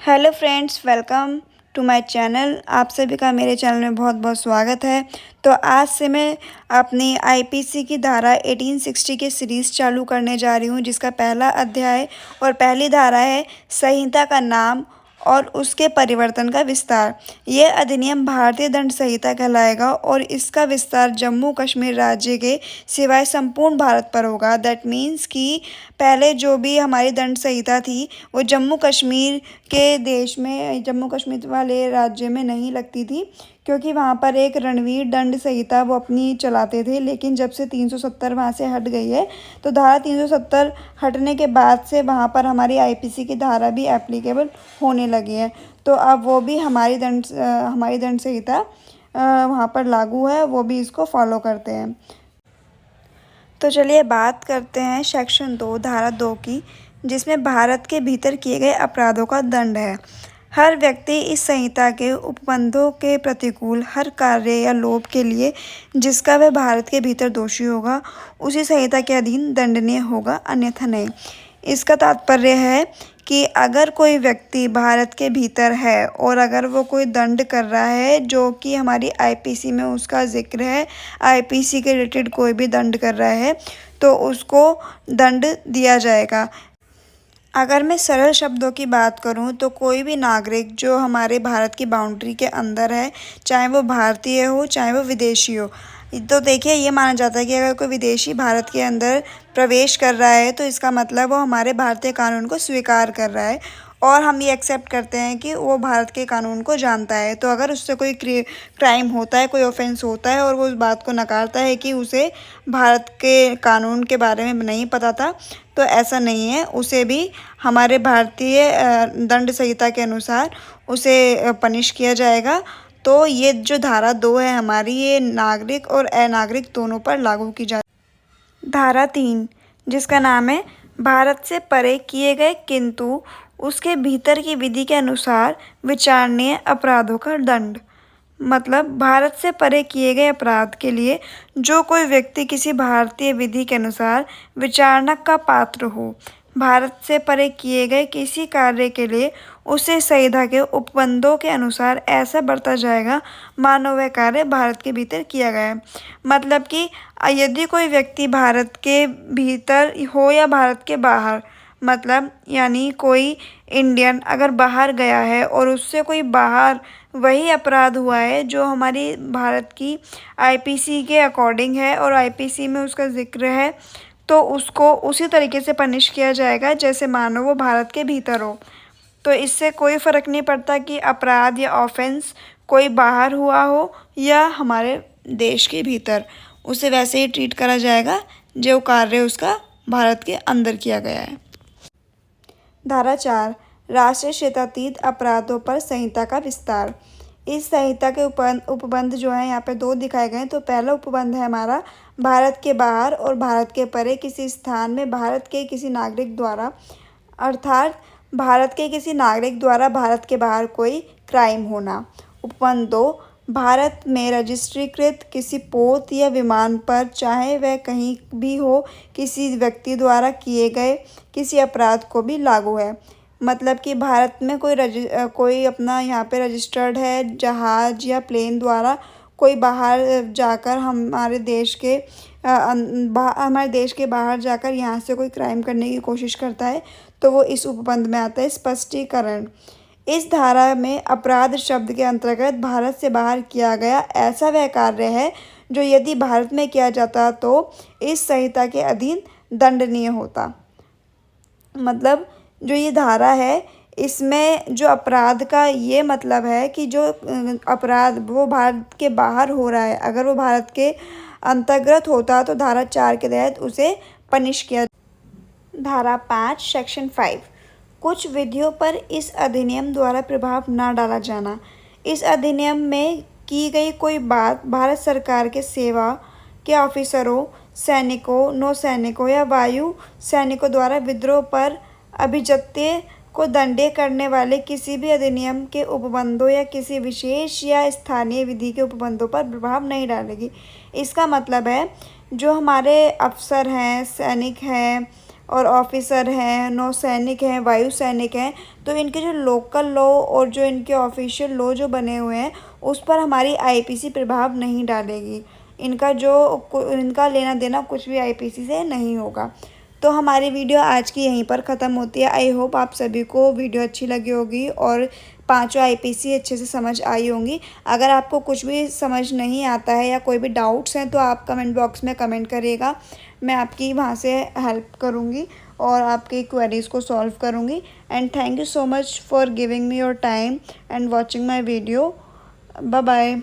Hello friends, welcome to my channel. आप सभी का मेरे चैनल में बहुत बहुत स्वागत है। तो आज से मैं अपनी आईपीसी की धारा 1860 की सीरीज़ चालू करने जा रही हूँ, जिसका पहला अध्याय और पहली धारा है संहिता का नाम और उसके परिवर्तन का विस्तार। यह अधिनियम भारतीय दंड संहिता कहलाएगा और इसका विस्तार जम्मू कश्मीर राज्य के सिवाय संपूर्ण भारत पर होगा। दैट मीन्स कि पहले जो भी हमारी दंड संहिता थी वो जम्मू कश्मीर के देश में, जम्मू कश्मीर वाले राज्य में नहीं लगती थी, क्योंकि वहाँ पर एक रणवीर दंड संहिता वो अपनी चलाते थे। लेकिन जब से 370 वहाँ से हट गई है, तो धारा 370 हटने के बाद से वहाँ पर हमारी आईपीसी की धारा भी एप्लीकेबल होने लगी है। तो अब वो भी हमारी दंड संहिता वहाँ पर लागू है, वो भी इसको फॉलो करते हैं। तो चलिए बात करते हैं सेक्शन 2 धारा 2 की, जिसमें भारत के भीतर किए गए अपराधों का दंड है। हर व्यक्ति इस संहिता के उपबंधों के प्रतिकूल हर कार्य या लोभ के लिए जिसका वह भारत के भीतर दोषी होगा, उसी संहिता के अधीन दंडनीय होगा, अन्यथा नहीं। इसका तात्पर्य है कि अगर कोई व्यक्ति भारत के भीतर है और अगर वो कोई दंड कर रहा है जो कि हमारी आईपीसी में उसका जिक्र है, आईपीसी के रिलेटेड कोई भी दंड कर रहा है, तो उसको दंड दिया जाएगा। अगर मैं सरल शब्दों की बात करूं तो कोई भी नागरिक जो हमारे भारत की बाउंड्री के अंदर है, चाहे वो भारतीय हो चाहे वो विदेशी हो, तो देखिए ये माना जाता है कि अगर कोई विदेशी भारत के अंदर प्रवेश कर रहा है तो इसका मतलब वो हमारे भारतीय कानून को स्वीकार कर रहा है और हम ये एक्सेप्ट करते हैं कि वो भारत के कानून को जानता है। तो अगर उससे कोई क्राइम होता है, कोई ऑफेंस होता है और वो उस बात को नकारता है कि उसे भारत के कानून के बारे में नहीं पता था, तो ऐसा नहीं है, उसे भी हमारे भारतीय दंड संहिता के अनुसार उसे पनिश किया जाएगा। तो ये जो धारा 2 है हमारी, ये नागरिक और अनागरिक दोनों पर लागू की जा। धारा 3, जिसका नाम है भारत से परे किए गए किंतु उसके भीतर की विधि के अनुसार विचारणीय अपराधों का दंड। मतलब भारत से परे किए गए अपराध के लिए जो कोई व्यक्ति किसी भारतीय विधि के अनुसार विचारणा का पात्र हो, भारत से परे किए गए किसी कार्य के लिए उसे संहिता के उपबंधों के अनुसार ऐसा बरता जाएगा मानो वह कार्य भारत के भीतर किया गया है। मतलब कि यदि कोई व्यक्ति भारत के भीतर हो या भारत के बाहर, मतलब यानी कोई इंडियन अगर बाहर गया है और उससे कोई बाहर वही अपराध हुआ है जो हमारी भारत की आईपीसी के अकॉर्डिंग है और आईपीसी में उसका जिक्र है, तो उसको उसी तरीके से पनिश किया जाएगा जैसे मानो वो भारत के भीतर हो। तो इससे कोई फ़र्क नहीं पड़ता कि अपराध या ऑफेंस कोई बाहर हुआ हो या हमारे देश के भीतर, उसे वैसे ही ट्रीट करा जाएगा जो कार्य उसका भारत के अंदर किया गया है। धारा 4, राष्ट्रीय क्षेत्रातीत अपराधों पर संहिता का विस्तार। इस संहिता के उपबंध जो है यहाँ पे 2 दिखाए गए हैं। तो पहला उपबंध है हमारा भारत के बाहर और भारत के परे किसी स्थान में भारत के किसी नागरिक द्वारा, अर्थात भारत के किसी नागरिक द्वारा भारत के बाहर कोई क्राइम होना। उपबंध 2, भारत में रजिस्ट्रीकृत किसी पोत या विमान पर, चाहे वह कहीं भी हो, किसी व्यक्ति द्वारा किए गए किसी अपराध को भी लागू है। मतलब कि भारत में कोई अपना यहाँ पे रजिस्टर्ड है जहाज़ या प्लेन द्वारा कोई बाहर जाकर हमारे देश के बाहर जाकर यहाँ से कोई क्राइम करने की कोशिश करता है, तो वो इस उपबंध में आता है। स्पष्टीकरण, इस धारा में अपराध शब्द के अंतर्गत भारत से बाहर किया गया ऐसा वह कार्य है जो यदि भारत में किया जाता तो इस संहिता के अधीन दंडनीय होता। मतलब जो ये धारा है इसमें जो अपराध का ये मतलब है कि जो अपराध वो भारत के बाहर हो रहा है, अगर वो भारत के अंतर्गत होता तो धारा 4 के तहत उसे पनिश किया। धारा 5 सेक्शन 5, कुछ विधियों पर इस अधिनियम द्वारा प्रभाव न डाला जाना। इस अधिनियम में की गई कोई बात भारत सरकार के सेवा के ऑफिसरों, सैनिकों, नौसैनिकों या वायु सैनिकों द्वारा विद्रोह पर अभिजात्य को दंडनीय करने वाले किसी भी अधिनियम के उपबंधों या किसी विशेष या स्थानीय विधि के उपबंधों पर प्रभाव नहीं डालेगी। इसका मतलब है जो हमारे अफसर हैं, सैनिक हैं, और ऑफिसर हैं, नौसैनिक हैं, वायु सैनिक हैं, तो इनके जो लोकल लॉ और जो इनके ऑफिशियल लॉ जो बने हुए हैं उस पर हमारी आईपीसी प्रभाव नहीं डालेगी। इनका लेना देना कुछ भी आईपीसी से नहीं होगा। तो हमारी वीडियो आज की यहीं पर ख़त्म होती है। आई होप आप सभी को वीडियो अच्छी लगी होगी और पांचों आईपीसी अच्छे से समझ आई होंगी। अगर आपको कुछ भी समझ नहीं आता है या कोई भी डाउट्स हैं तो आप कमेंट बॉक्स में कमेंट करिएगा, मैं आपकी वहाँ से हेल्प करूँगी और आपकी क्वेरीज़ को सॉल्व करूँगी। And thank you so much for giving me your time and watching my video. Bye bye,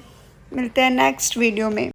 मिलते हैं नेक्स्ट वीडियो में।